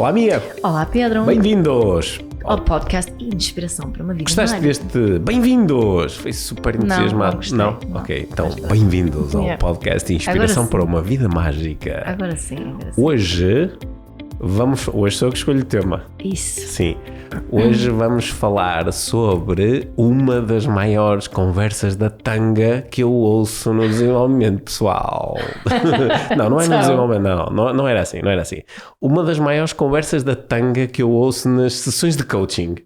Olá, Mia. Olá, Pedro. Bem-vindos ao podcast Inspiração para uma Vida Gostaste Mágica. deste bem-vindos? Foi super entusiasmado. Não? Ok, então bem-vindos ao podcast Inspiração para uma Vida Mágica. Agora sim. Hoje sou eu que escolho o tema. Isso. Sim. Hoje vamos falar sobre uma das maiores conversas da tanga que eu ouço no desenvolvimento pessoal. Não é no desenvolvimento, não era assim. Uma das maiores conversas da tanga que eu ouço nas sessões de coaching.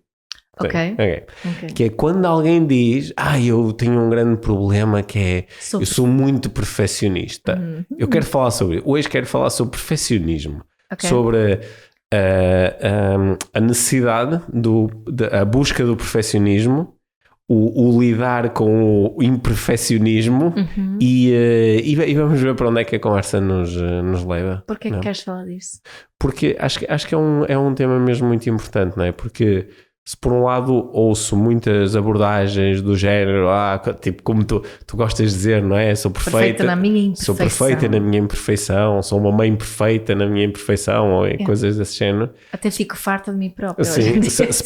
Ok. Que é quando alguém diz, eu tenho um grande problema que é, eu sou muito perfeccionista. Hoje quero falar sobre perfeccionismo. Okay. Sobre a necessidade, a busca do perfeccionismo, o lidar com o imperfeccionismo e vamos ver para onde é que a conversa nos leva. Porquê que queres falar disso? Porque acho que é um tema mesmo muito importante, não é? Porque se por um lado ouço muitas abordagens do género, tipo como tu gostas de dizer, não é? Sou perfeita na minha imperfeição. Sou perfeita na minha imperfeição, sou uma mãe perfeita na minha imperfeição, ou coisas desse género. Até fico farta de mim própria. Sim, se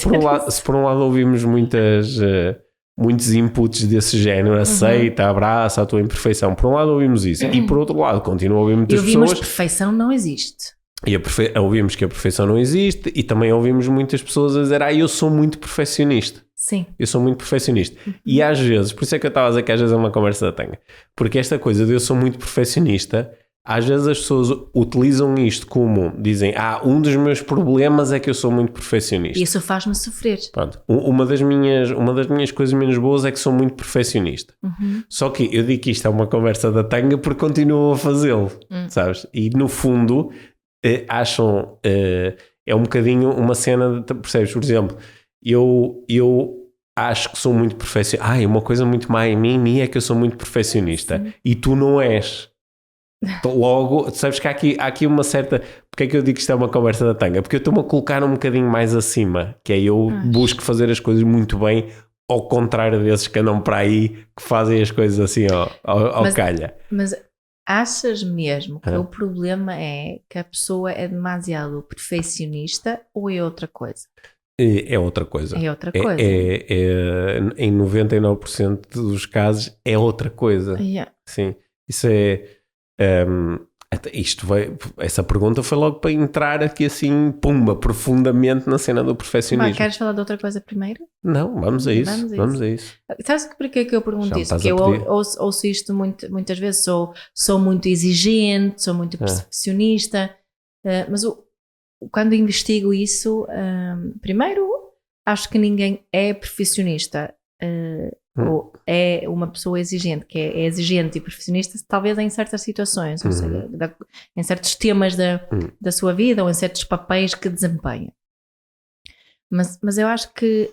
por um lado ouvimos muitos inputs desse género, aceita, abraça a tua imperfeição, por um lado ouvimos isso, e por outro lado continua a ouvir muitas pessoas... Mas perfeição não existe. E ouvimos que a perfeição não existe e também ouvimos muitas pessoas a dizer eu sou muito perfeccionista. Sim. Eu sou muito perfeccionista. E às vezes, por isso é que eu estava a dizer que às vezes é uma conversa da tanga, porque esta coisa de eu sou muito perfeccionista, às vezes as pessoas utilizam isto como, dizem, um dos meus problemas é que eu sou muito perfeccionista. E isso faz-me sofrer. Pronto. Uma das minhas coisas menos boas é que sou muito perfeccionista. Só que eu digo que isto é uma conversa da tanga porque continuo a fazê-lo, sabes? E no fundo... acham é um bocadinho uma cena de, percebes? Por exemplo, eu acho que sou muito perfeccionista. Uma coisa muito má em mim é que eu sou muito perfeccionista. Sim. E tu não és. Logo, sabes que há aqui uma certa... Porque é que eu digo que isto é uma conversa da tanga? Porque eu estou-me a colocar um bocadinho mais acima, que é eu busco fazer as coisas muito bem, ao contrário desses que andam para aí que fazem as coisas assim ao calha. Mas achas mesmo que o problema é que a pessoa é demasiado perfeccionista ou é outra coisa? É outra coisa. É outra coisa. Em 99% dos casos é outra coisa. Yeah. Sim. Isso é... essa pergunta foi logo para entrar aqui assim, profundamente na cena do perfeccionismo. Mas queres falar de outra coisa primeiro? Não, vamos a isso. Sabes porquê que eu pergunto isso? Porque eu ouço isto muitas vezes, sou muito exigente, sou muito perfeccionista, mas quando investigo isso, primeiro, acho que ninguém é perfeccionista, ou é uma pessoa exigente, que é exigente e perfeccionista, talvez em certas situações, ou seja, em certos temas da sua vida ou em certos papéis que desempenha. Mas eu acho que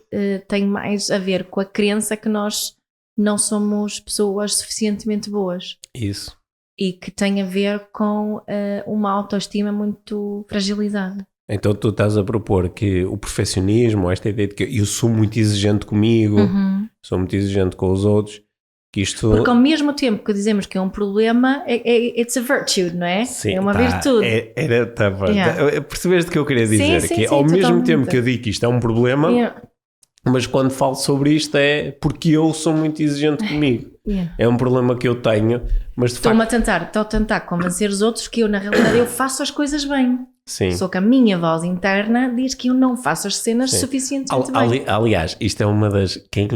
tem mais a ver com a crença que nós não somos pessoas suficientemente boas. Isso. E que tem a ver com uma autoestima muito fragilizada. Então tu estás a propor que o perfeccionismo, esta ideia de que eu sou muito exigente comigo, sou muito exigente com os outros, que isto... Porque ao mesmo tempo que dizemos que é um problema, it's a virtue, não é? Sim, é uma virtude. Percebeste o que eu queria dizer? Sim, ao mesmo totalmente. tempo que eu digo que isto é um problema, mas quando falo sobre isto é porque eu sou muito exigente comigo. É um problema que eu tenho, mas de facto... Estou a tentar convencer os outros que eu, na realidade, eu faço as coisas bem. Sim. Só que a minha voz interna diz que eu não faço as cenas suficientemente bem. Aliás, isto é uma das... Quem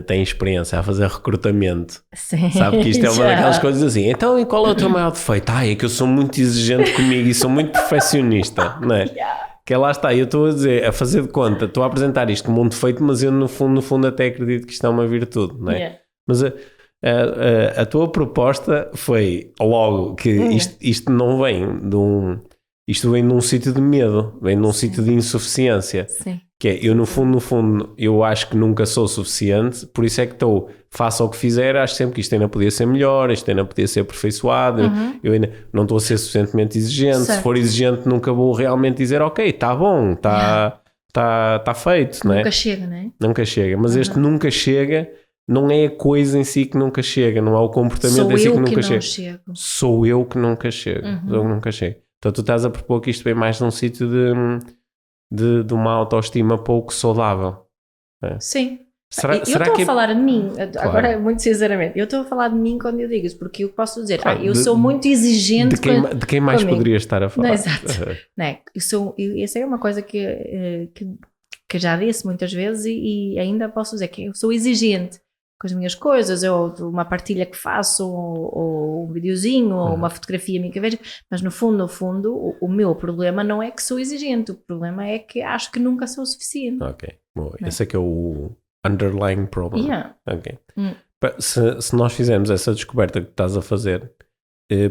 tem experiência a fazer recrutamento, sim, sabe que isto é uma daquelas coisas assim. Então, e qual é o teu maior defeito? É que eu sou muito exigente comigo e sou muito perfeccionista, não é? Que lá está, eu estou a dizer, a fazer de conta, estou a apresentar isto como um defeito, mas eu no fundo até acredito que isto é uma virtude, não é? Mas a tua proposta foi logo que isto não vem de isto vem de um sítio de medo, vem de um sítio de insuficiência. Sim. Que é, eu no fundo, eu acho que nunca sou suficiente, por isso é que faço o que fizer, acho sempre que isto ainda podia ser melhor, isto ainda podia ser aperfeiçoado, eu ainda não estou a ser suficientemente exigente, se for exigente nunca vou realmente dizer, ok, está bom, está feito, não é? Nunca chega, não é? Nunca chega, mas este nunca chega... Não é a coisa em si que nunca chega, não é o comportamento em si que nunca chega. Sou eu que nunca chego. Sou eu que nunca chego. Então tu estás a propor que isto vem mais num sítio de uma autoestima pouco saudável. Sim. Será eu estou a falar de mim, claro. Agora muito sinceramente, eu estou a falar de mim quando eu digo isso, porque eu posso dizer, eu sou muito exigente de quem mais poderias estar a falar? Não, exato. Não é? Essa é uma coisa que já disse muitas vezes e ainda posso dizer que eu sou exigente com as minhas coisas, ou uma partilha que faço, ou um videozinho, ou uma fotografia minha que vejo, mas no fundo, o meu problema não é que sou exigente, o problema é que acho que nunca sou o suficiente. Ok, bom, esse é que é o underlying problem. Yeah. Okay. Se nós fizermos essa descoberta que estás a fazer,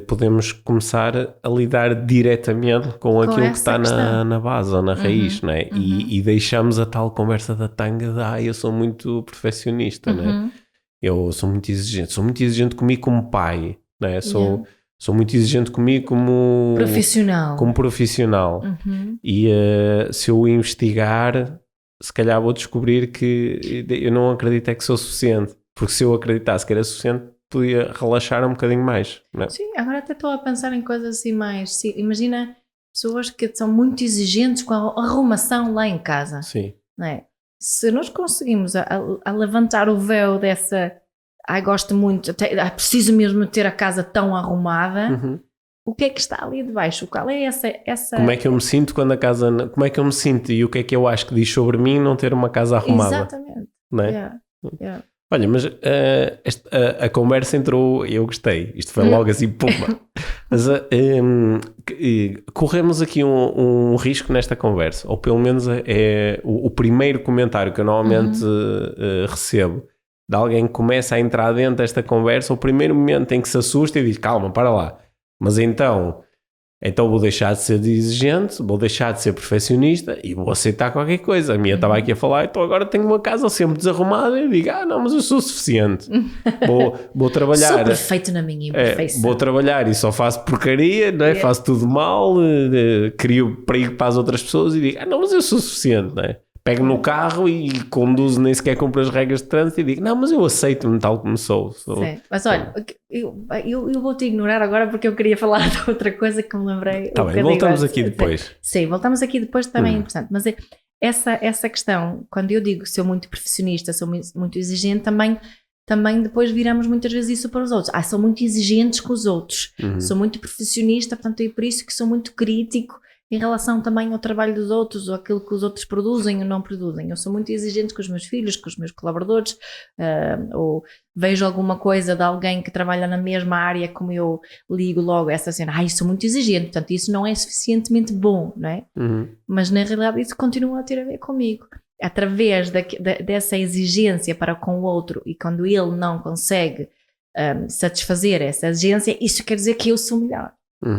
podemos começar a lidar diretamente com aquilo que está na base ou na raiz, não é? E deixamos a tal conversa da tanga de eu sou muito perfeccionista, não é? Eu sou muito exigente comigo como pai, não é? Sou muito exigente comigo como profissional. E se eu investigar, se calhar vou descobrir que eu não acredito que sou suficiente, porque se eu acreditasse que era suficiente, podia relaxar um bocadinho mais, não é? Sim, agora até estou a pensar em coisas assim mais... Sim, imagina pessoas que são muito exigentes com a arrumação lá em casa. Sim. Não é? Se nós conseguimos a levantar o véu dessa... gosto muito, preciso mesmo ter a casa tão arrumada... O que é que está ali de baixo? Qual é essa... Como é que eu me sinto quando a casa... Como é que eu me sinto e o que é que eu acho que diz sobre mim não ter uma casa arrumada? Exatamente. Não é? Yeah. Olha, mas a conversa entrou... Eu gostei. Isto foi logo assim, puma. Mas corremos aqui um risco nesta conversa. Ou pelo menos é o primeiro comentário que eu normalmente recebo de alguém que começa a entrar dentro desta conversa. O primeiro momento em que se assusta e diz, calma, para lá. Mas então vou deixar de ser exigente, vou deixar de ser perfeccionista e vou aceitar qualquer coisa. A minha estava aqui a falar, então agora tenho uma casa sempre desarrumada e digo, não, mas eu sou suficiente. Vou trabalhar. Sou perfeito na minha imperfeição. Vou trabalhar e só faço porcaria, não é? Faço tudo mal, crio perigo para as outras pessoas e digo, não, mas eu sou suficiente, não é? Pego no carro e conduzo, nem sequer cumpro as regras de trânsito e digo, não, mas eu aceito-me tal como sou. Sim, mas olha, eu vou-te ignorar agora porque eu queria falar de outra coisa que me lembrei. Está bem, voltamos aqui depois. Sim, voltamos aqui depois, também é importante. Mas essa questão, quando eu digo sou muito perfeccionista, sou muito exigente, também depois viramos muitas vezes isso para os outros. Sou muito exigentes com os outros, sou muito perfeccionista, portanto é por isso que sou muito crítico em relação também ao trabalho dos outros, ou aquilo que os outros produzem ou não produzem. Eu sou muito exigente com os meus filhos, com os meus colaboradores, ou vejo alguma coisa de alguém que trabalha na mesma área como eu, ligo logo essa cena, sou muito exigente, portanto isso não é suficientemente bom, não é? Mas na realidade isso continua a ter a ver comigo. Através dessa exigência para com o outro, e quando ele não consegue satisfazer essa exigência, isso quer dizer que eu sou melhor.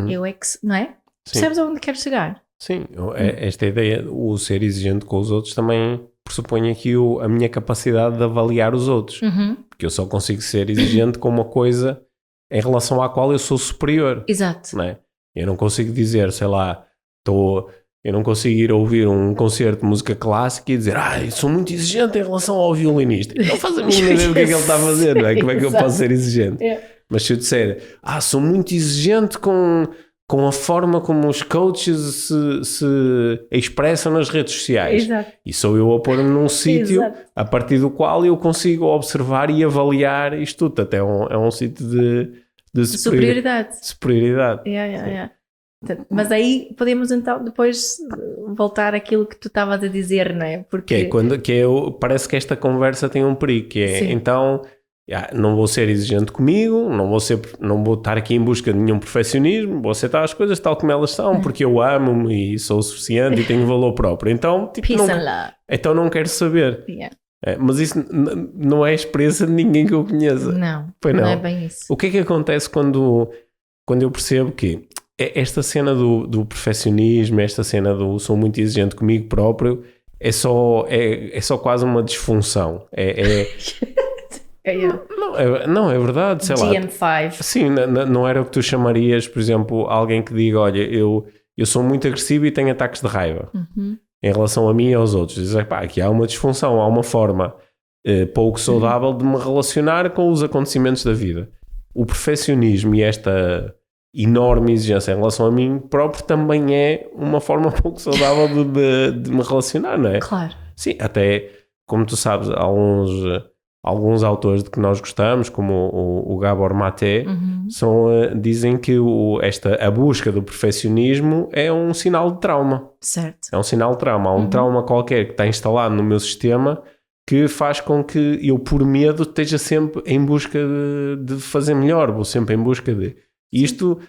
Eu é que, não é? Sim. Percebes aonde quero chegar? Sim, esta ideia, o ser exigente com os outros também pressupõe aqui a minha capacidade de avaliar os outros. Porque eu só consigo ser exigente com uma coisa em relação à qual eu sou superior. Exato. Não é? Eu não consigo dizer, sei lá, eu não consigo ir ouvir um concerto de música clássica e dizer, eu sou muito exigente em relação ao violinista. Não faz a mínima ideia do que é que ele está a fazer, não é? Como é que eu posso ser exigente? Mas se eu disser, sou muito exigente com a forma como os coaches se expressam nas redes sociais. Exato. E sou eu a pôr-me num sítio a partir do qual eu consigo observar e avaliar isto tudo. Até é um sítio de superioridade. Yeah. Mas aí podemos então depois voltar àquilo que tu estavas a dizer, não é? Porque... Parece que esta conversa tem um perigo, que é, então... não vou ser exigente comigo, não vou estar aqui em busca de nenhum perfeccionismo, vou aceitar as coisas tal como elas são, porque eu amo-me e sou o suficiente e tenho valor próprio. Então, então não quero saber. Mas isso não é a experiência de ninguém que eu conheça. Não é bem isso. O que é que acontece quando eu percebo que esta cena do perfeccionismo, esta cena do sou muito exigente comigo próprio, é só quase uma disfunção. Não, é verdade, sei lá. GM5. Sim, não era o que tu chamarias, por exemplo, alguém que diga, olha, eu sou muito agressivo e tenho ataques de raiva em relação a mim e aos outros. Diz, aqui há uma disfunção, há uma forma pouco saudável de me relacionar com os acontecimentos da vida. O perfeccionismo e enorme exigência em relação a mim próprio também é uma forma pouco saudável de me relacionar, não é? Claro. Sim, até, como tu sabes, alguns autores de que nós gostamos, como o Gabor Maté, dizem que a busca do perfeccionismo é um sinal de trauma. Certo. É um sinal de trauma. Há um trauma qualquer que está instalado no meu sistema que faz com que eu, por medo, esteja sempre em busca de fazer melhor, vou sempre em busca de... Isto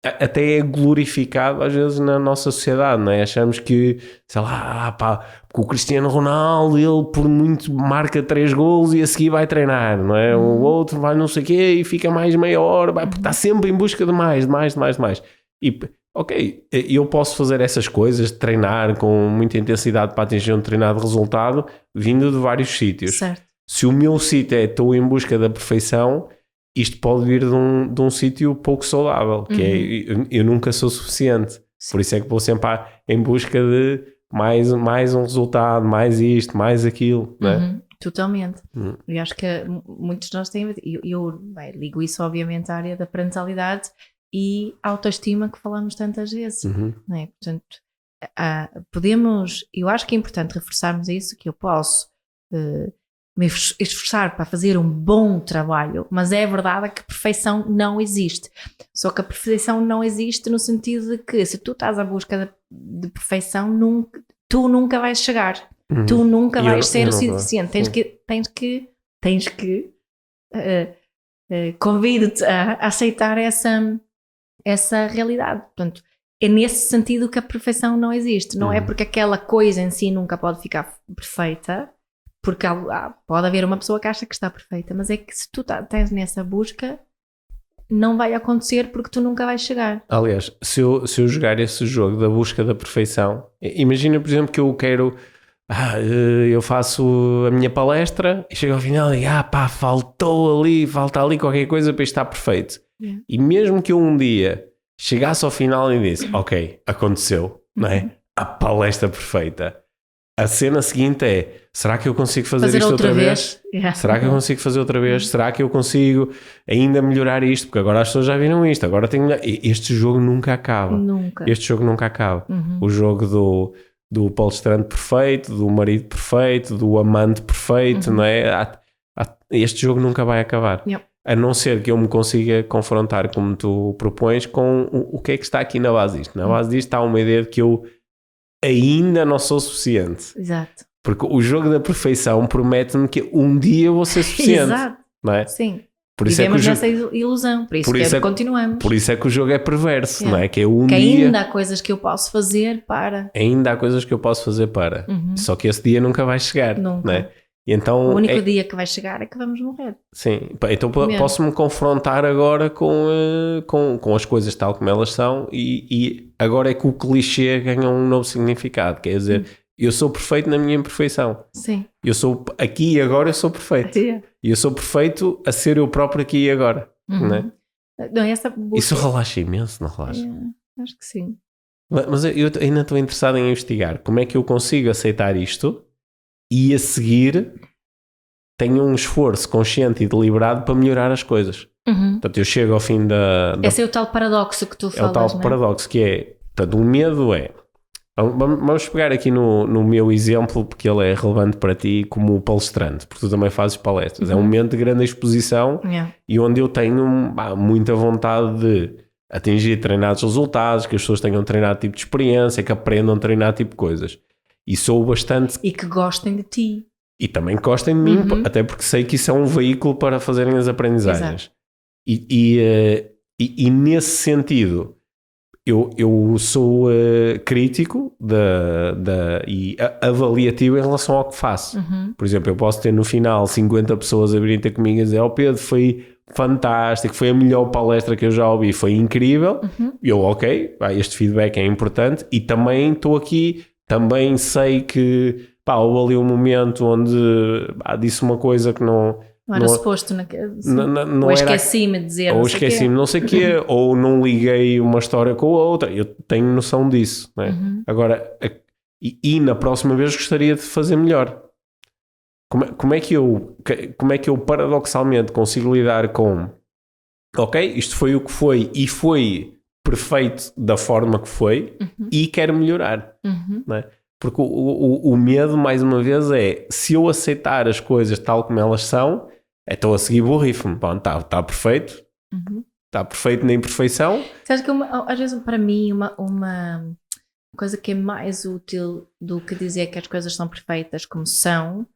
até é glorificado às vezes na nossa sociedade, não é? Achamos que, sei lá, porque o Cristiano Ronaldo, ele por muito marca 3 golos e a seguir vai treinar, não é? O outro vai não sei o quê e fica mais meia hora, porque está sempre em busca de mais. E, ok, eu posso fazer essas coisas, treinar com muita intensidade para atingir um determinado resultado, vindo de vários sítios. Certo. Se o meu sítio é estou em busca da perfeição, isto pode vir de um sítio pouco saudável, que é eu nunca sou suficiente. Sim. Por isso é que vou sempre em busca de mais um resultado, mais isto, mais aquilo. Não é? Totalmente. E acho que muitos de nós têm... Eu ligo isso obviamente à área da parentalidade e autoestima que falamos tantas vezes. Não é? Portanto, eu acho que é importante reforçarmos isso, que eu posso... me esforçar para fazer um bom trabalho, mas é verdade que a perfeição não existe. Só que a perfeição não existe no sentido de que se tu estás à busca de perfeição, tu nunca vais chegar. Tu nunca vais ser o suficiente. Tens que convido-te a aceitar essa realidade. Portanto, é nesse sentido que a perfeição não existe. Não é porque aquela coisa em si nunca pode ficar perfeita, porque pode haver uma pessoa que acha que está perfeita, mas é que se tu estás nessa busca, não vai acontecer porque tu nunca vais chegar. Aliás, se eu jogar esse jogo da busca da perfeição, imagina, por exemplo, que eu quero... eu faço a minha palestra e chego ao final e falta ali qualquer coisa para estar perfeito. Yeah. E mesmo que eu um dia chegasse ao final e disse, ok, aconteceu, não é? A palestra perfeita. A cena seguinte é, será que eu consigo fazer isto outra vez? Yeah. Será que eu consigo fazer outra vez? Será que eu consigo ainda melhorar isto? Porque agora as pessoas já viram isto, agora tenho... Este jogo nunca acaba. Este jogo nunca acaba. O jogo do palestrante perfeito, do marido perfeito, do amante perfeito, não é? Este jogo nunca vai acabar. Yep. A não ser que eu me consiga confrontar, como tu propões, com o que é que está aqui na base disto. Na base disto está uma ideia de que eu ainda não sou suficiente. Exato. Porque o jogo da perfeição promete-me que um dia eu vou ser suficiente. Exato. Não é? Sim. Vivemos nessa ilusão, por isso continuamos. Por isso é que o jogo é perverso, não é? Que é dia... ainda há coisas que eu posso fazer para... Ainda há coisas que eu posso fazer para. Só que esse dia nunca vai chegar. Nunca. Não é? E então, o único dia que vai chegar é que vamos morrer. Sim. Então posso-me confrontar agora com as coisas tal como elas são e agora é que o clichê ganha um novo significado. Quer dizer... Eu sou perfeito na minha imperfeição. Sim. Eu sou aqui e agora, eu sou perfeito. Yeah. E eu sou perfeito a ser eu próprio aqui e agora. Não é? Isso relaxa imenso, não relaxa? Acho que sim. Mas eu ainda estou interessado em investigar como é que eu consigo aceitar isto e a seguir tenho um esforço consciente e deliberado para melhorar as coisas. Portanto, eu chego ao fim da... Esse é o tal paradoxo que tu falas, é o tal paradoxo que é... Portanto, o medo é... Vamos pegar aqui no meu exemplo, porque ele é relevante para ti como palestrante, porque tu também fazes palestras. É um momento de grande exposição e onde eu tenho muita vontade de atingir determinados resultados, que as pessoas tenham treinado tipo de experiência, que aprendam a treinar tipo de coisas. E sou bastante... E que gostem de ti. E também que gostem de mim, até porque sei que isso é um veículo para fazerem as aprendizagens. E nesse sentido... Eu sou crítico e avaliativo em relação ao que faço. Por exemplo, eu posso ter no final 50 pessoas a virem ter comigo e dizer: Pedro, foi fantástico, foi a melhor palestra que eu já ouvi, foi incrível. E eu, ok, este feedback é importante e também estou aqui, também sei que houve ali um momento onde disse uma coisa que não era suposto, ou esqueci-me de dizer, ou esqueci-me não sei o quê, ou não liguei uma história com a outra. Eu tenho noção disso, né? Agora, e na próxima vez gostaria de fazer melhor. Como é que eu paradoxalmente consigo lidar com ok, isto foi o que foi e foi perfeito da forma que foi e quero melhorar. Não é? Porque o medo, mais uma vez, é se eu aceitar as coisas tal como elas são, estou a seguir borrife-me. Está perfeito. Está perfeito na imperfeição. Sabes que às vezes para mim uma coisa que é mais útil do que dizer que as coisas são perfeitas como são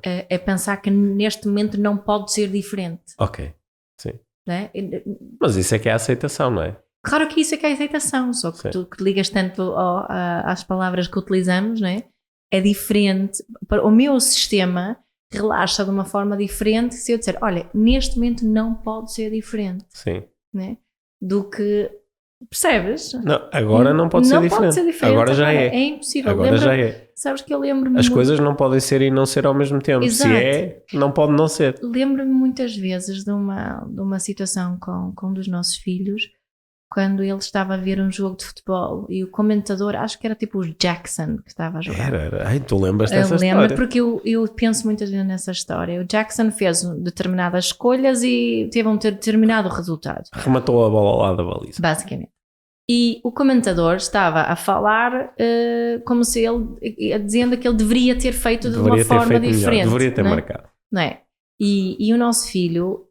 é pensar que neste momento não pode ser diferente. Ok, sim. Né? Mas isso é que é a aceitação, não é? Claro que isso é que é a aceitação, só que tu que ligas tanto às palavras que utilizamos, né? É diferente. O meu sistema relaxa de uma forma diferente se eu disser, olha, neste momento não pode ser diferente. Sim. Né? Do que, percebes? Não, agora não pode ser diferente. Pode ser diferente. Agora já é. É impossível. Agora já é. Sabes que eu lembro-me... As coisas não podem ser e não ser ao mesmo tempo. Exato. Se é, não pode não ser. Lembro-me muitas vezes de uma situação com um dos nossos filhos, quando ele estava a ver um jogo de futebol e o comentador, acho que era tipo o Jackson que estava a jogar. Era. Ai, tu lembras dessa história? Lembro porque eu penso muitas vezes nessa história. O Jackson fez determinadas escolhas e teve um determinado resultado. Rematou a bola lá da baliza. Basicamente. E o comentador estava a falar como se ele, dizendo que ele deveria ter feito de uma forma diferente. Deveria ter marcado. Não é? E o nosso filho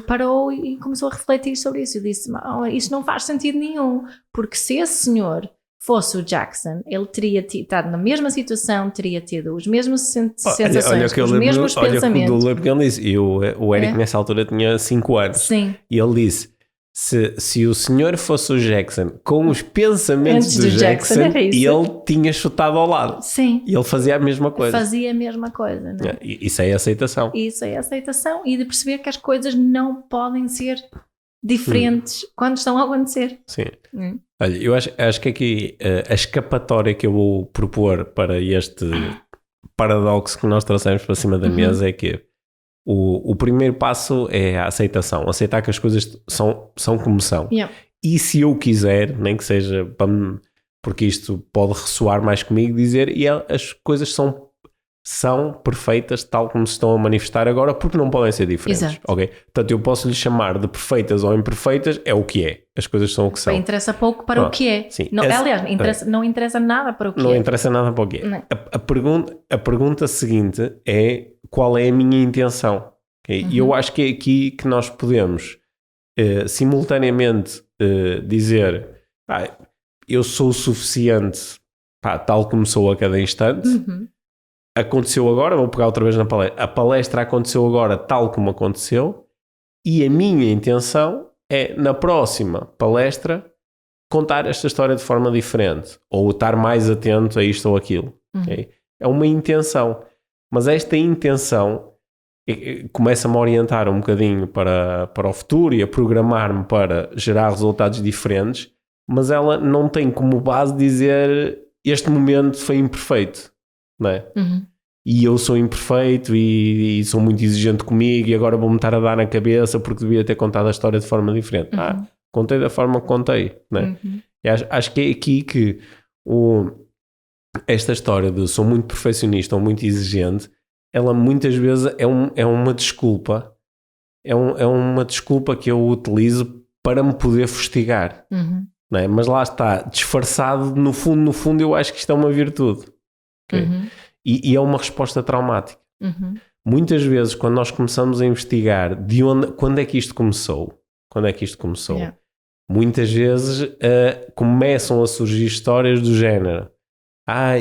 parou e começou a refletir sobre isso. Eu disse, isso não faz sentido nenhum, porque se esse senhor fosse o Jackson, ele teria estado na mesma situação, teria tido as mesmas sensações, os mesmos pensamentos. Olha o que ele disse. E o Eric nessa altura tinha 5 anos. Sim. E ele disse, se o senhor fosse o Jackson com os pensamentos do Jackson, ele tinha chutado ao lado. Sim. E ele fazia a mesma coisa. Fazia a mesma coisa, não é? Isso é aceitação. Isso é aceitação e de perceber que as coisas não podem ser diferentes quando estão a acontecer. Sim. Olha, eu acho que aqui a escapatória que eu vou propor para este paradoxo que nós trouxemos para cima da mesa é que o primeiro passo é a aceitação. Aceitar que as coisas são como são. Yeah. E se eu quiser, nem que seja porque isto pode ressoar mais comigo, dizer as coisas são perfeitas tal como se estão a manifestar agora, porque não podem ser diferentes. Exato. Okay? Portanto, eu posso lhe chamar de perfeitas ou imperfeitas, é o que é. As coisas são o que são. Interessa pouco para o que é. Sim. Aliás, não interessa nada para o que é. Não interessa nada para o que é. A pergunta seguinte é qual é a minha intenção? Okay? E eu acho que é aqui que nós podemos simultaneamente dizer eu sou o suficiente tal como sou a cada instante. Aconteceu agora, vou pegar outra vez na palestra. A palestra aconteceu agora tal como aconteceu e a minha intenção é, na próxima palestra, contar esta história de forma diferente ou estar mais atento a isto ou aquilo. Okay? É uma intenção. Mas esta intenção começa-me a orientar um bocadinho para o futuro e a programar-me para gerar resultados diferentes, mas ela não tem como base dizer este momento foi imperfeito. Não é? E eu sou imperfeito e sou muito exigente comigo e agora vou-me estar a dar na cabeça porque devia ter contado a história de forma diferente. Contei da forma que contei. Não é? E acho que é aqui que esta história de sou muito perfeccionista ou muito exigente, ela muitas vezes é uma desculpa. É uma desculpa que eu utilizo para me poder fustigar. Não é? Mas lá está, disfarçado, no fundo eu acho que isto é uma virtude. Okay? E é uma resposta traumática. Muitas vezes, quando nós começamos a investigar quando é que isto começou, yeah. Muitas vezes começam a surgir histórias do género.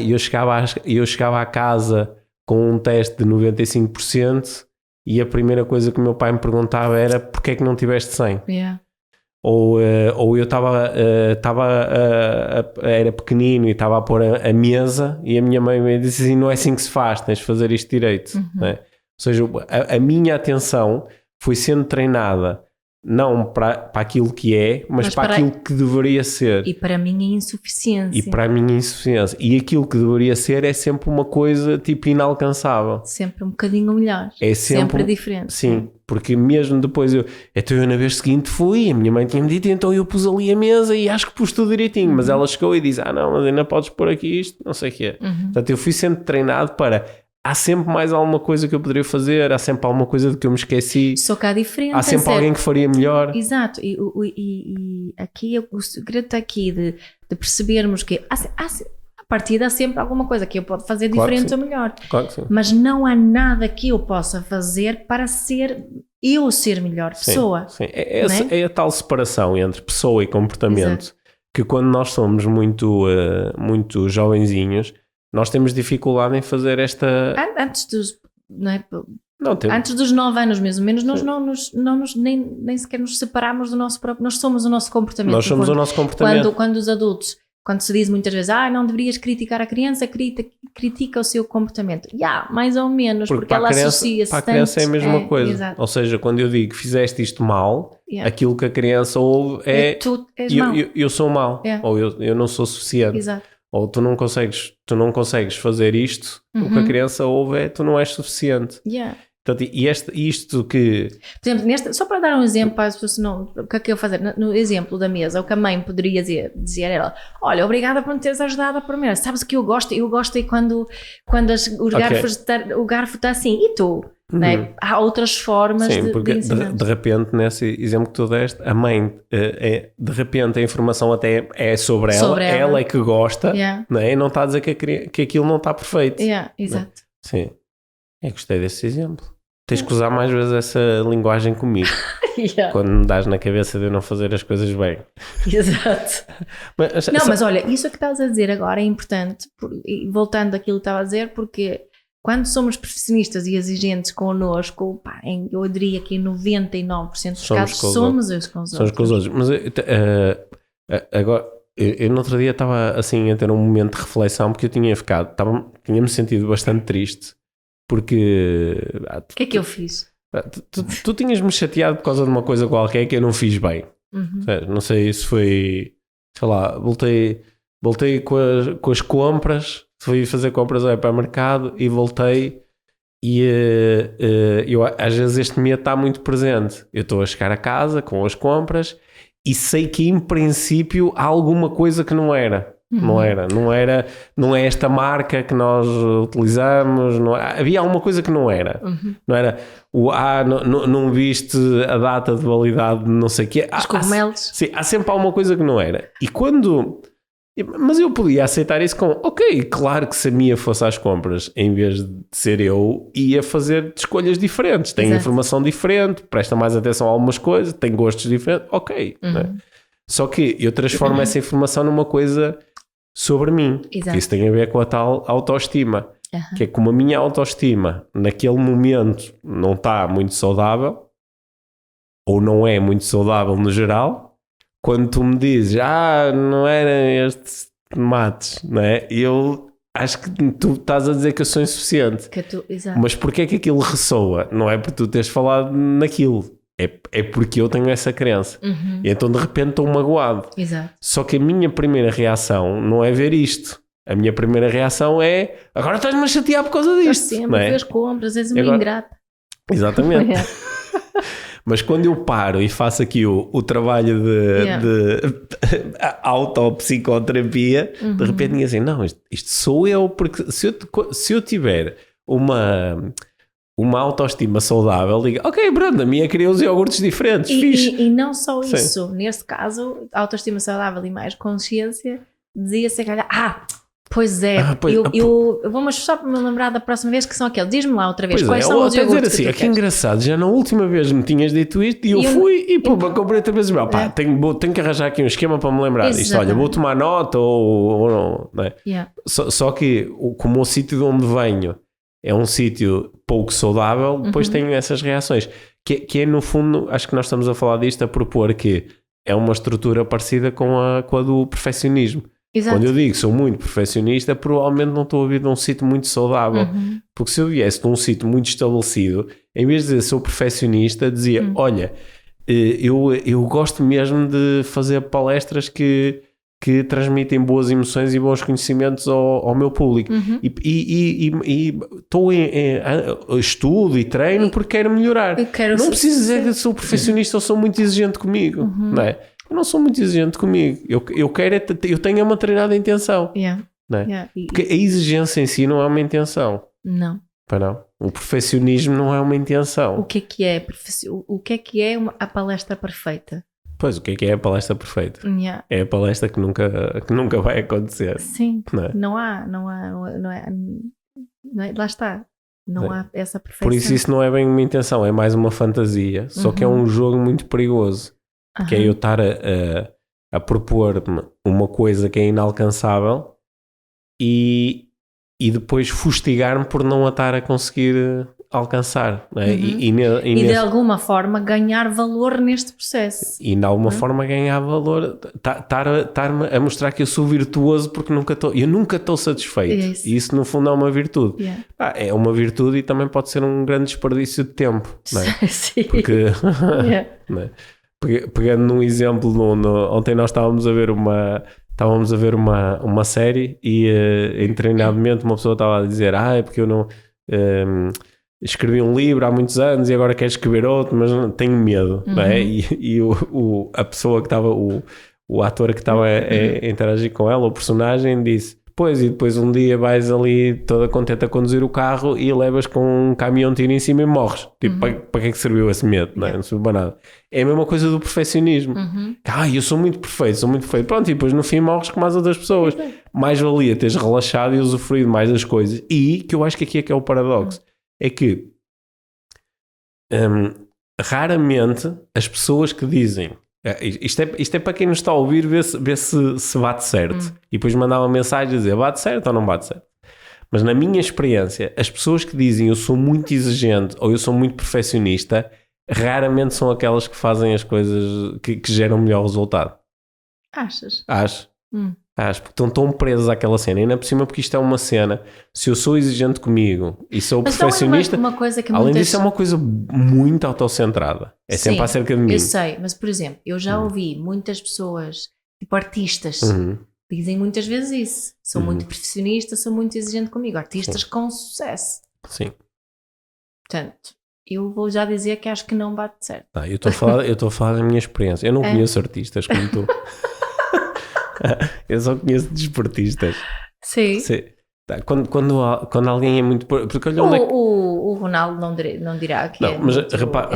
Eu chegava à casa com um teste de 95% e a primeira coisa que o meu pai me perguntava era porque é que não tiveste 100%? Yeah. Ou eu era pequenino e estava a pôr a mesa e a minha mãe me disse assim, não é assim que se faz, tens de fazer isto direito. Não é? Ou seja, a minha atenção foi sendo treinada não para aquilo que é, mas para aquilo que deveria ser. E para a minha insuficiência. E aquilo que deveria ser é sempre uma coisa tipo inalcançável. Sempre um bocadinho melhor. É sempre diferente. Sim, porque mesmo depois eu na vez seguinte fui, a minha mãe tinha-me dito, então eu pus ali a mesa e acho que pus tudo direitinho, mas ela chegou e disse, não, mas ainda podes pôr aqui isto, não sei o que é. Portanto, eu fui sendo treinado para há sempre mais alguma coisa que eu poderia fazer, há sempre alguma coisa de que eu me esqueci. Só que há diferença. Há sempre alguém que faria melhor. Exato. E aqui o segredo está aqui de percebermos que a partir há sempre alguma coisa que eu posso fazer diferente ou melhor. Claro que sim. Mas não há nada que eu possa fazer para ser melhor pessoa. Sim. É a tal separação entre pessoa e comportamento. Exato. Que quando nós somos muito jovenzinhos, nós temos dificuldade em fazer esta... Antes dos... Não é? Antes dos 9 anos, mais ou menos, nós nem sequer nos separamos do nosso próprio... Nós somos o nosso comportamento. Nós somos o nosso comportamento. Quando os adultos... Quando se diz muitas vezes, não deverias criticar a criança, critica o seu comportamento. Mais ou menos, porque ela associa-se. Para a criança é a mesma coisa. Exato. Ou seja, quando eu digo que fizeste isto mal, aquilo que a criança ouve é tu és mau. Eu sou mau, ou eu não sou suficiente. Exato. Ou tu não consegues fazer isto, o que a criança ouve é tu não és suficiente. Portanto, isto que... Por exemplo, só para dar um exemplo para as pessoas, o que é que eu fazer? No exemplo da mesa, o que a mãe poderia dizer era: olha, obrigada por me teres ajudado a primeira. Sabes o que eu gosto? Eu gosto é quando o garfo está assim. E tu? Né? Há outras formas de ensinar. De repente, nesse exemplo que tu deste, a mãe, de repente a informação até é sobre ela é que gosta, né? E não está a dizer que aquilo não está perfeito. Exato. Né? Sim, eu gostei desse exemplo. Tens que usar mais vezes essa linguagem comigo. Quando me dás na cabeça de eu não fazer as coisas bem. Exato. Mas olha, isso que estás a dizer agora é importante, voltando àquilo que estava a dizer, porque quando somos profissionistas e exigentes connosco, eu diria que em 99% dos casos somos uns com os outros. Somos com os outros. Mas agora, eu no outro dia estava assim a ter um momento de reflexão, porque eu tinha-me sentido bastante triste. Porque... O que é que eu fiz? Tu tinhas-me chateado por causa de uma coisa qualquer que eu não fiz bem. Não sei se foi... Sei lá, voltei com as compras, fui fazer compras ao hipermercado e voltei e eu, às vezes este medo está muito presente. Eu estou a chegar a casa com as compras e sei que em princípio há alguma coisa que não era. Não é esta marca que nós utilizamos, havia alguma coisa que não era. Não era não viste a data de validade de não sei o quê. Os cogumelos. Sim, há sempre alguma coisa que não era. Mas eu podia aceitar isso com, ok, claro que se a minha fosse às compras, em vez de ser eu, ia fazer escolhas diferentes, tem informação diferente, presta mais atenção a algumas coisas, tem gostos diferentes, ok. Né? Só que eu transformo essa informação numa coisa sobre mim. Exato. Isso tem a ver com a tal autoestima. Que é como a minha autoestima naquele momento não está muito saudável, ou não é muito saudável no geral, quando tu me dizes, não eram estes tomates, não é? Eu acho que tu estás a dizer que eu sou insuficiente. Mas porquê é que aquilo ressoa? Não é por tu teres falado naquilo. É porque eu tenho essa crença. E então de repente estou magoado. Exato. Só que a minha primeira reação não é ver isto. A minha primeira reação é, agora estás-me a chatear por causa disto. Estás sempre a ver as compras, és uma ingrata. Exatamente. Mas quando eu paro e faço aqui o trabalho de autopsicoterapia, de repente ninguém assim, não, isto sou eu, porque se eu tiver uma autoestima saudável, diga, ok, pronto, a minha queria os iogurtes diferentes, fixe. E não só isso, neste caso, autoestima saudável e mais consciência, dizia-se que, pois é, eu vou-me só para me lembrar da próxima vez que são aqueles, diz-me lá outra vez, quais são os iogurtes dizer assim, que engraçado, já na última vez me tinhas dito isto e eu fui e comprei outra vez, tenho que arranjar aqui um esquema para me lembrar disto, olha, vou tomar nota ou não, não é? Só que como o sítio de onde venho é um sítio pouco saudável, depois tenho essas reações. Que é, no fundo, acho que nós estamos a falar disto a propor que é uma estrutura parecida com a do perfeccionismo. Exato. Quando eu digo que sou muito perfeccionista, provavelmente não estou a vir de um sítio muito saudável. Porque se eu viesse de um sítio muito estabelecido, em vez de dizer sou perfeccionista, dizia, olha, eu gosto mesmo de fazer palestras que transmitem boas emoções e bons conhecimentos ao meu público. E estou em estudo e treino porque quero melhorar. Não preciso dizer que sou perfeccionista ou sou muito exigente comigo. Não é? Eu não sou muito exigente comigo. Eu tenho uma determinada intenção. Não é? Porque a exigência em si não é uma intenção. Não. Pois não. O perfeccionismo não é uma intenção. O que é a palestra perfeita? Pois, o que é a palestra perfeita? Yeah. É a palestra que nunca vai acontecer. Sim, não é, lá está. Não há essa perfeição. Por isso não é bem uma intenção, é mais uma fantasia. Só que é um jogo muito perigoso. Que é eu estar a propor-me uma coisa que é inalcançável e depois fustigar-me por não a estar a conseguir alcançar. Não é? E de alguma forma ganhar valor neste processo. E de alguma forma ganhar valor, estar-me a mostrar que eu sou virtuoso porque eu nunca estou satisfeito. E isso no fundo é uma virtude. Yeah. É uma virtude e também pode ser um grande desperdício de tempo. Não é? Sim. Porque, não é? Pegando num exemplo, ontem nós estávamos a ver uma série e em determinado momento uma pessoa estava a dizer é porque eu não escrevi um livro há muitos anos e agora quero escrever outro, mas tenho medo, não é? E a pessoa que estava, o ator que estava a interagir com ela, o personagem, disse: pois, e depois um dia vais ali toda contente a conduzir o carro e levas com um caminhão tiro em cima e morres. Tipo, para que é que serviu esse medo? Não é? Não serviu para nada. É a mesma coisa do perfeccionismo. Eu sou muito perfeito. Pronto, e depois no fim morres como as outras pessoas. Mais valia teres relaxado e usufruído mais das coisas. E que eu acho que aqui é que é o paradoxo. É que raramente as pessoas que dizem isto é para quem nos está a ouvir ver se bate certo e depois mandar uma mensagem a dizer bate certo ou não bate certo, mas na minha experiência as pessoas que dizem eu sou muito exigente ou eu sou muito perfeccionista raramente são aquelas que fazem as coisas que geram melhor resultado. Achas? Acho, porque estão tão presos àquela cena, e ainda por cima porque isto é uma cena, se eu sou exigente comigo e sou perfeccionista, uma coisa que além disso é uma coisa muito autocentrada, sempre acerca de mim. Eu sei, mas por exemplo, eu já ouvi muitas pessoas, tipo artistas, dizem muitas vezes isso, sou muito perfeccionista, sou muito exigente comigo, artistas com sucesso. Sim. Portanto, eu vou já dizer que acho que não bate certo. Eu estou a falar da minha experiência, eu não conheço artistas como tu. Eu só conheço desportistas. Sim. Quando alguém é muito... Porque olha o Ronaldo não dirá que não, é mas muito repara,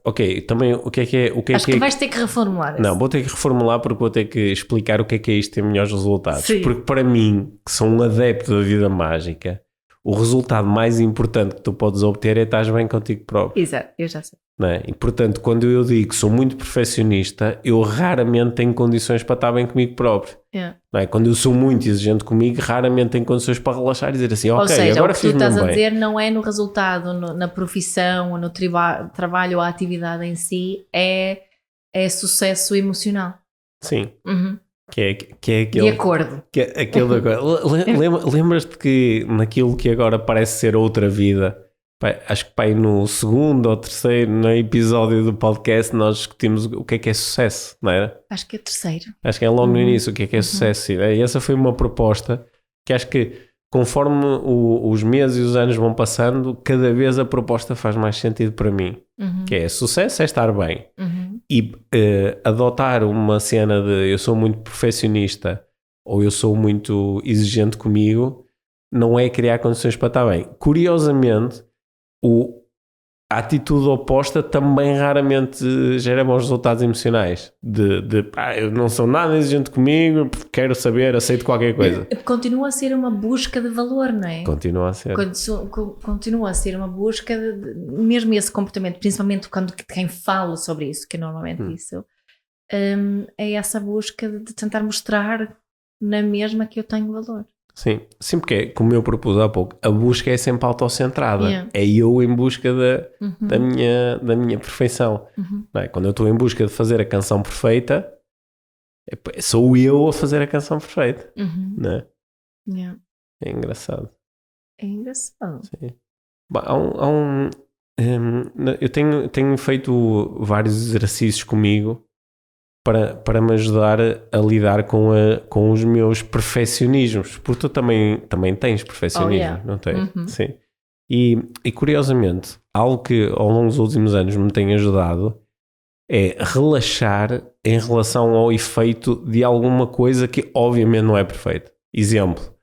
ok, também o que é acho que vais ter que reformular. Não, vou ter que reformular porque vou ter que explicar o que é isto ter melhores resultados. Sim. Porque para mim, que sou um adepto da vida mágica, o resultado mais importante que tu podes obter é estar bem contigo próprio. Exato, eu já sei. Não é? E portanto, quando eu digo que sou muito perfeccionista, eu raramente tenho condições para estar bem comigo próprio. Não é? Quando eu sou muito exigente comigo, raramente tenho condições para relaxar e dizer assim, ok, ou seja, agora o que tu estás a dizer bem. não é no resultado, na profissão, no trabalho ou a atividade em si, é sucesso emocional. Sim. Que é aquele, de acordo. Que é aquele de acordo. Lembras-te que naquilo que agora parece ser outra vida, acho que no segundo ou terceiro episódio do podcast nós discutimos o que é sucesso, não era? Acho que é terceiro. Acho que é logo no início o que é sucesso. E essa foi uma proposta que acho que conforme os meses e os anos vão passando, cada vez a proposta faz mais sentido para mim. Que é sucesso é estar bem. E adotar uma cena de eu sou muito perfeccionista ou eu sou muito exigente comigo não é criar condições para estar bem. Curiosamente, a atitude oposta também raramente gera bons resultados emocionais. Eu não sou nada exigente comigo, quero saber, aceito qualquer coisa. Continua a ser uma busca de valor, não é? Continua a ser. Continua a ser uma busca mesmo esse comportamento, principalmente quando quem fala sobre isso, que é normalmente isso, é essa busca de tentar mostrar na mesma que eu tenho valor. Sim, porque é, como eu propus há pouco, a busca é sempre autocentrada. É eu em busca da minha perfeição. Não é? Quando eu estou em busca de fazer a canção perfeita, sou eu a fazer a canção perfeita. Não é? É engraçado. É engraçado. Sim. Eu tenho feito vários exercícios comigo para me ajudar a lidar com os meus perfeccionismos, porque tu também tens perfeccionismo, não tens? Sim. E curiosamente, algo que ao longo dos últimos anos me tem ajudado é relaxar em relação ao efeito de alguma coisa que obviamente não é perfeita. Exemplo,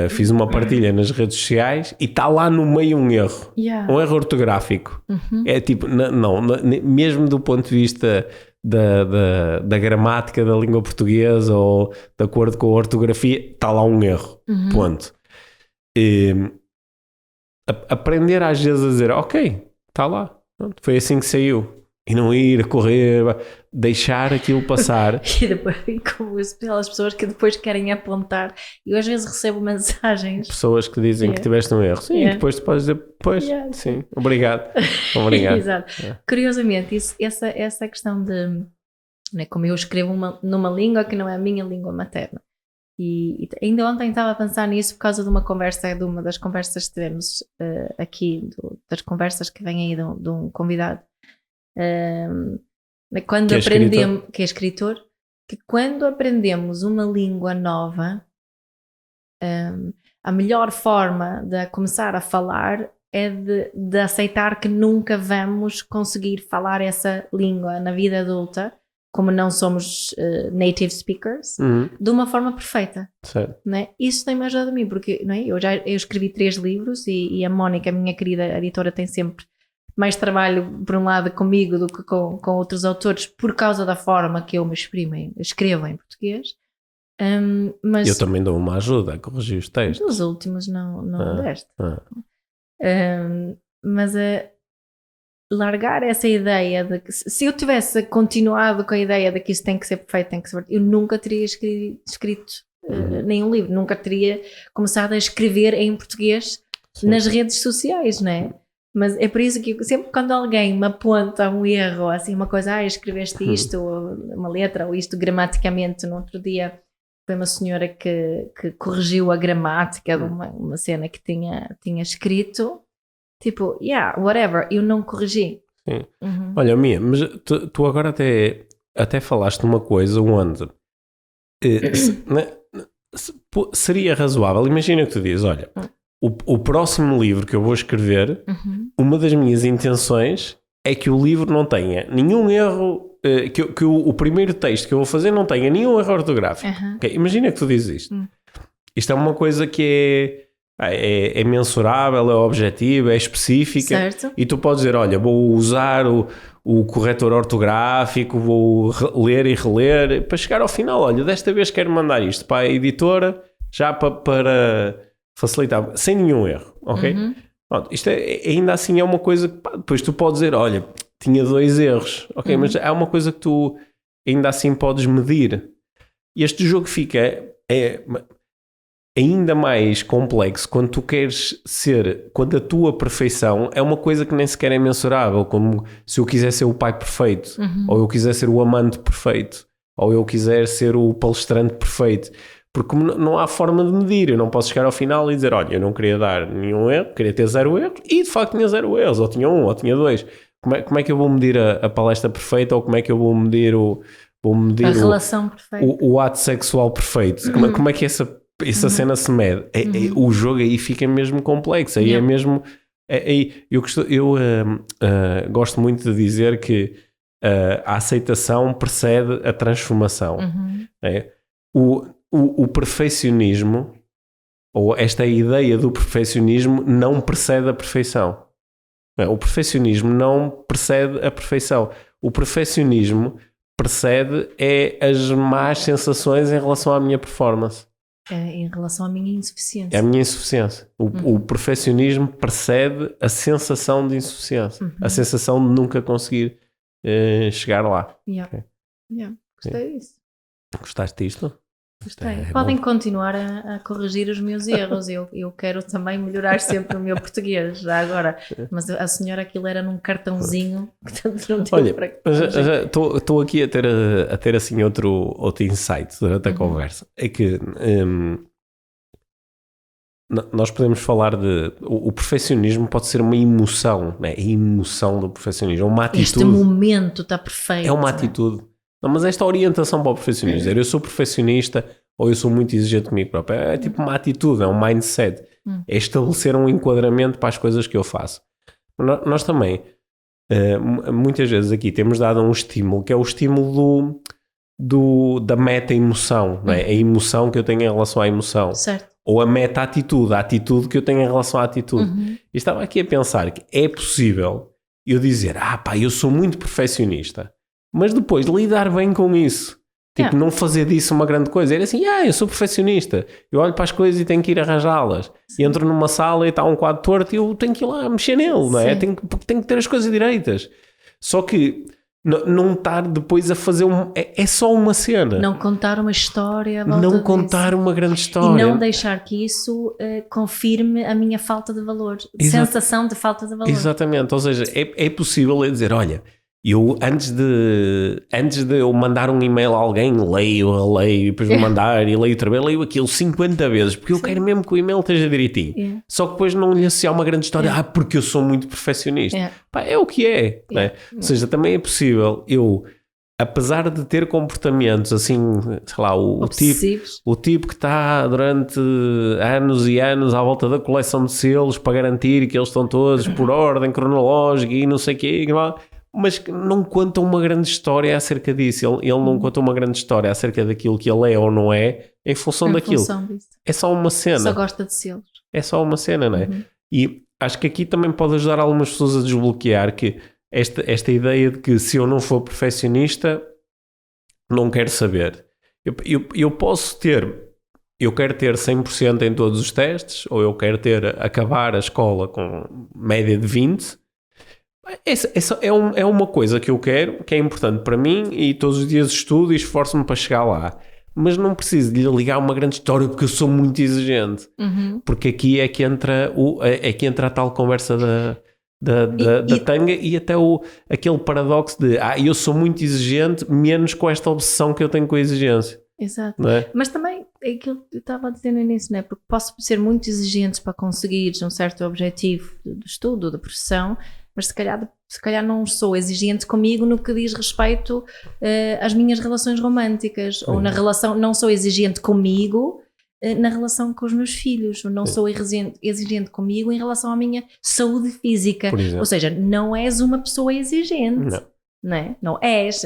fiz uma partilha nas redes sociais e está lá no meio um erro. Um erro ortográfico. É tipo, mesmo do ponto de vista da gramática da língua portuguesa ou de acordo com a ortografia, está lá um erro. Ponto. Aprender às vezes a dizer, ok, está lá. Foi assim que saiu. E não ir, correr, deixar aquilo passar. E depois, como pelas pessoas que depois querem apontar. Eu às vezes recebo mensagens. Pessoas que dizem que tiveste um erro. Sim, depois tu podes dizer, sim, obrigado. Exato. Curiosamente, essa questão de, né, como eu escrevo numa língua que não é a minha língua materna. E ainda ontem estava a pensar nisso por causa de uma das conversas que tivemos aqui, das conversas que vêm aí de um convidado. Quando aprendemos, que é escritor, que quando aprendemos uma língua nova, a melhor forma de começar a falar é de aceitar que nunca vamos conseguir falar essa língua na vida adulta, como não somos native speakers, de uma forma perfeita. Certo. Né? Isso tem-me ajudado a mim, porque não é? Eu escrevi 3 livros e a Mónica, a minha querida editora, tem sempre mais trabalho, por um lado, comigo do que com outros autores, por causa da forma que eu me escrevo em português. Mas eu também dou uma ajuda a corrigir os textos. Os últimos não deste. Mas largar essa ideia de que se eu tivesse continuado com a ideia de que isso tem que ser perfeito, tem que ser, eu nunca teria escrito nenhum livro, nunca teria começado a escrever em português nas redes sociais, não é? Mas é por isso que sempre quando alguém me aponta um erro, assim, uma coisa, escreveste isto, ou uma letra, ou isto gramaticamente, no outro dia foi uma senhora que corrigiu a gramática de uma cena que tinha escrito, tipo, whatever, eu não corrigi. Sim. Olha, Mia, mas tu agora até falaste uma coisa onde seria razoável, imagina que tu dizes, olha, o próximo livro que eu vou escrever, uma das minhas intenções é que o livro não tenha nenhum erro, que o primeiro texto que eu vou fazer não tenha nenhum erro ortográfico. Okay? Imagina que tu dizes isto. Isto é uma coisa que é mensurável, é objetiva, é específica. Certo. E tu podes dizer, olha, vou usar o corretor ortográfico, vou ler e reler, para chegar ao final, olha, desta vez quero mandar isto para a editora, já para facilitar, sem nenhum erro, ok? Pronto, isto ainda assim é uma coisa que depois tu podes dizer, olha, tinha 2 erros, ok? Mas é uma coisa que tu ainda assim podes medir. E este jogo fica ainda mais complexo quando tu queres quando a tua perfeição é uma coisa que nem sequer é mensurável, como se eu quiser ser o pai perfeito, ou eu quiser ser o amante perfeito, ou eu quiser ser o palestrante perfeito. Porque não há forma de medir, eu não posso chegar ao final e dizer, olha, eu não queria dar nenhum erro, queria ter 0 erros, e de facto tinha 0 erros, ou tinha 1, ou tinha 2. Como é que eu vou medir a palestra perfeita, ou como é que eu vou medir a relação perfeita, o ato sexual perfeito? Como é que essa cena se mede? O jogo aí fica mesmo complexo, aí é mesmo... Eu gosto muito de dizer que a aceitação precede a transformação. O perfeccionismo, ou esta ideia do perfeccionismo, não precede a perfeição. O perfeccionismo não precede a perfeição. O perfeccionismo precede as más sensações em relação à minha performance. Em relação à minha insuficiência. É a minha insuficiência. O perfeccionismo precede a sensação de insuficiência. A sensação de nunca conseguir chegar lá. Gostei disso. Gostaste disto? Podem continuar a corrigir os meus erros. Eu quero também melhorar sempre o meu português, já agora. Mas a senhora, aquilo era num cartãozinho, portanto não tem para... Estou aqui a ter assim outro insight durante a conversa. É que nós podemos falar de... O perfeccionismo pode ser uma emoção, né? A emoção do perfeccionismo. É uma atitude. Este momento está perfeito. É uma atitude. Não, mas esta orientação para o perfeccionismo, dizer eu sou perfeccionista ou eu sou muito exigente comigo próprio, é tipo uma atitude, é um mindset, é estabelecer um enquadramento para as coisas que eu faço. Nós também, muitas vezes aqui temos dado um estímulo, que é o estímulo da meta-emoção, não é? A emoção que eu tenho em relação à emoção. Certo. ou a meta-atitude, a atitude que eu tenho em relação à atitude. E estava aqui a pensar que é possível eu dizer, eu sou muito perfeccionista, mas depois lidar bem com isso. Tipo, não fazer disso uma grande coisa. Era assim, eu sou perfeccionista. Eu olho para as coisas e tenho que ir arranjá-las. E entro numa sala e está um quadro torto e eu tenho que ir lá mexer nele, não é? Tenho que ter as coisas direitas. Só que não estar depois a fazer é só uma cena. Não contar uma história. Não contar uma grande história. E não deixar que isso confirme a minha falta de valor. Sensação de falta de valor. Exatamente. Ou seja, é possível dizer, olha, eu antes de eu mandar um e-mail a alguém, leio, e depois vou mandar e leio outra vez, leio aquilo 50 vezes, porque eu quero mesmo que o e-mail esteja direitinho. Só que depois não lhe associar uma grande história, porque eu sou muito perfeccionista. É o que é. Né? Ou seja, também é possível eu, apesar de ter comportamentos assim, sei lá, o tipo que está durante anos e anos à volta da coleção de selos para garantir que eles estão todos por ordem cronológica e não sei o quê, mas não conta uma grande história acerca disso. Ele não conta uma grande história acerca daquilo que ele é ou não é em função daquilo. É só uma cena. Só gosta de selos. É só uma cena, não é? E acho que aqui também pode ajudar algumas pessoas a desbloquear que esta ideia de que se eu não for perfeccionista, não quero saber. Eu posso eu quero ter 100% em todos os testes, ou eu quero acabar a escola com média de 20%. É uma coisa que eu quero, que é importante para mim e todos os dias estudo e esforço-me para chegar lá. Mas não preciso de lhe ligar uma grande história porque eu sou muito exigente. Porque aqui é que entra a tal conversa da tanga e até aquele paradoxo de eu sou muito exigente, menos com esta obsessão que eu tenho com a exigência. Exato. É? Mas também é aquilo que eu estava a dizer no início, não é? Porque posso ser muito exigente para conseguir um certo objetivo de estudo, de profissão, mas se calhar não sou exigente comigo no que diz respeito às minhas relações românticas, ou na relação, não sou exigente comigo na relação com os meus filhos, ou não sou exigente comigo em relação à minha saúde física. Ou seja, não és uma pessoa exigente. Não és.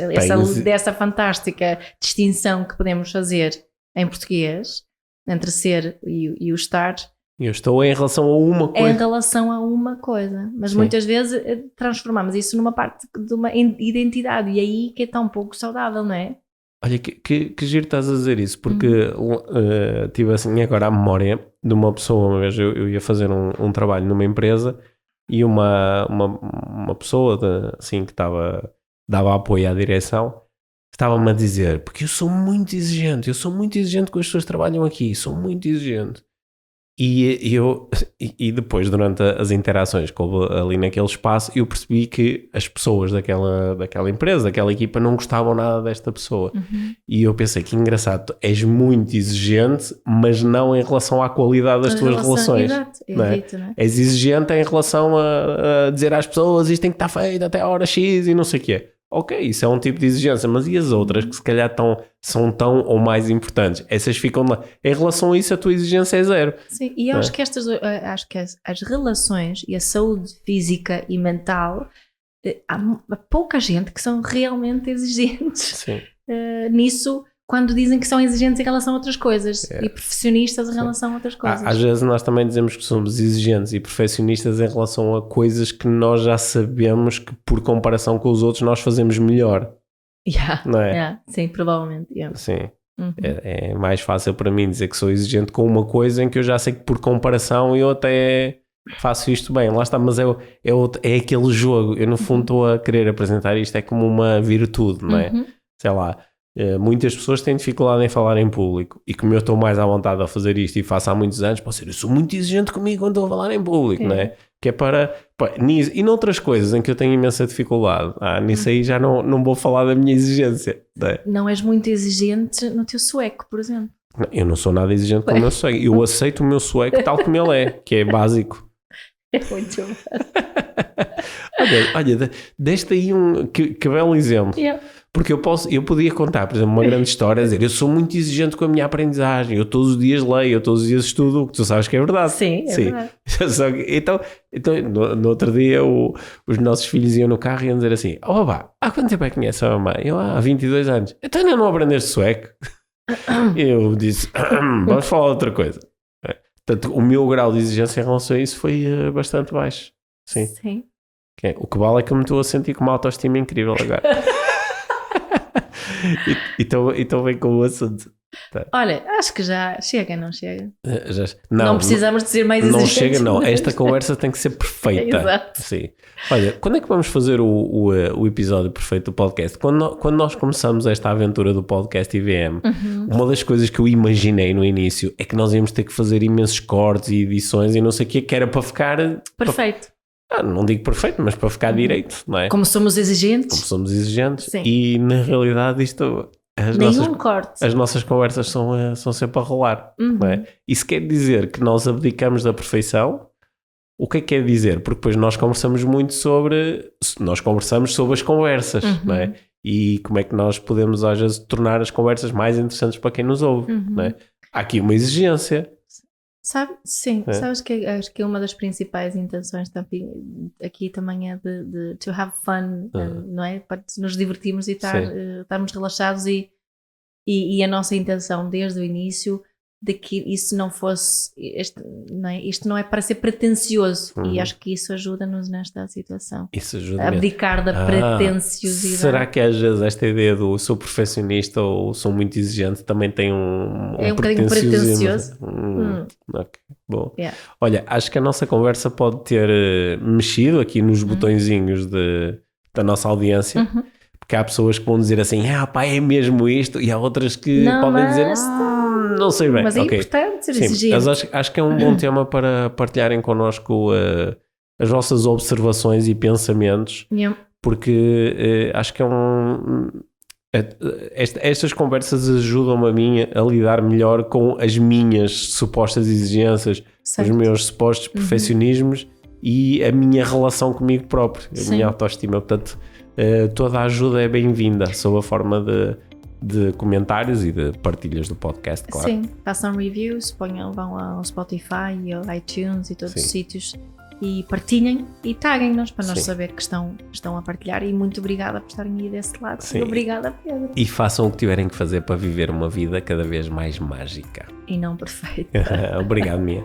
Dessa fantástica distinção que podemos fazer em português entre ser e o estar. Eu estou em relação a uma coisa. Em relação a uma coisa. Mas muitas vezes transformamos isso numa parte de uma identidade. E aí que é tão pouco saudável, não é? Olha, que giro estás a dizer isso. Porque tive assim agora a memória de uma pessoa. Uma vez eu ia fazer um trabalho numa empresa e uma pessoa assim que dava apoio à direção estava-me a dizer, porque eu sou muito exigente com as pessoas que trabalham aqui. Sou muito exigente. E depois, durante as interações que houve ali naquele espaço, eu percebi que as pessoas daquela empresa, daquela equipa, não gostavam nada desta pessoa. E eu pensei, que engraçado, és muito exigente, mas não em relação à qualidade das tuas relações. Exato, não é? Não é? És exigente em relação a dizer às pessoas, isto tem que estar feito até a hora X e não sei o quê. Ok, isso é um tipo de exigência, mas e as outras que se calhar são tão ou mais importantes? Essas ficam lá. Em relação a isso, a tua exigência é zero. Sim, e eu acho que as relações e a saúde física e mental, há pouca gente que são realmente exigentes nisso, quando dizem que são exigentes em relação a outras coisas e perfeccionistas em relação a outras coisas. Às vezes nós também dizemos que somos exigentes e perfeccionistas em relação a coisas que nós já sabemos que por comparação com os outros nós fazemos melhor. Não é? Sim, provavelmente. Sim. É mais fácil para mim dizer que sou exigente com uma coisa em que eu já sei que por comparação eu até faço isto bem. Lá está, mas é aquele jogo. Eu no fundo estou a querer apresentar isto é como uma virtude, não é? Sei lá. Muitas pessoas têm dificuldade em falar em público e como eu estou mais à vontade a fazer isto e faço há muitos anos, posso dizer, eu sou muito exigente comigo quando estou a falar em público, não é? Que é para nisso, e noutras coisas em que eu tenho imensa dificuldade, nisso aí já não vou falar da minha exigência. Não és muito exigente no teu sueco, por exemplo. Não, eu não sou nada exigente com o meu sueco, eu aceito o meu sueco tal como ele é, que é básico. É muito bom. Olha, deste aí que belo exemplo. Porque eu podia contar, por exemplo, uma grande história, a dizer, eu sou muito exigente com a minha aprendizagem, eu todos os dias leio, eu todos os dias estudo, o que tu sabes que é verdade. Sim, é verdade. Então no outro dia os nossos filhos iam no carro e iam dizer assim, há quanto tempo é que conhece a mamãe? Eu, há 22 anos. Então ainda não aprendeste sueco? Eu disse, vamos falar outra coisa. Portanto, o meu grau de exigência em relação a isso foi bastante baixo. Sim. O que vale é que eu me estou a sentir com uma autoestima incrível agora. Então vem com o assunto. Tá. Olha, acho que já chega, não chega? Não precisamos de ser mais exigentes. Não chega, não. Esta conversa tem que ser perfeita. Exato. Sim. Olha, quando é que vamos fazer o episódio perfeito do podcast? Quando nós começamos esta aventura do podcast IVM, uma das coisas que eu imaginei no início é que nós íamos ter que fazer imensos cortes e edições e não sei o que era para ficar... Perfeito. Não digo perfeito, mas para ficar direito, não é? Como somos exigentes. Sim. E na realidade isto... As nossas conversas são sempre a rolar, não é? Isso quer dizer que nós abdicamos da perfeição? O que é que quer dizer? Porque depois nós conversamos muito sobre as conversas, não é? E como é que nós podemos às vezes tornar as conversas mais interessantes para quem nos ouve, não é? Há aqui uma exigência. Sabes que acho que uma das principais intenções aqui também é de to have fun, não é? Para nos divertirmos e estarmos relaxados e a nossa intenção desde o início de que isso não fosse, isto não é para ser pretencioso e acho que isso ajuda-nos nesta situação. Isso ajuda a abdicar da pretenciosidade. Será que às vezes esta ideia do sou perfeccionista ou sou muito exigente também tem um bocadinho pretencioso? Ok, bom. Olha, acho que a nossa conversa pode ter mexido aqui nos botõezinhos da nossa audiência. Porque há pessoas que vão dizer assim, é mesmo isto, e há outras que podem dizer, não sei bem. Mas é importante ser exigente. Mas acho que é um bom tema para partilharem connosco as vossas observações e pensamentos, porque acho que estas conversas ajudam-me a mim a lidar melhor com as minhas supostas exigências, os meus supostos perfeccionismos e a minha relação comigo próprio, a minha autoestima. Portanto, toda a ajuda é bem-vinda sob a forma de comentários e de partilhas do podcast, claro. Sim, façam reviews, vão ao Spotify e ao iTunes e todos os sítios e partilhem e taguem-nos para nós saber que estão a partilhar e muito obrigada por estarem aí desse lado. E obrigada, Pedro. E façam o que tiverem que fazer para viver uma vida cada vez mais mágica. E não perfeita. Obrigado, Mia.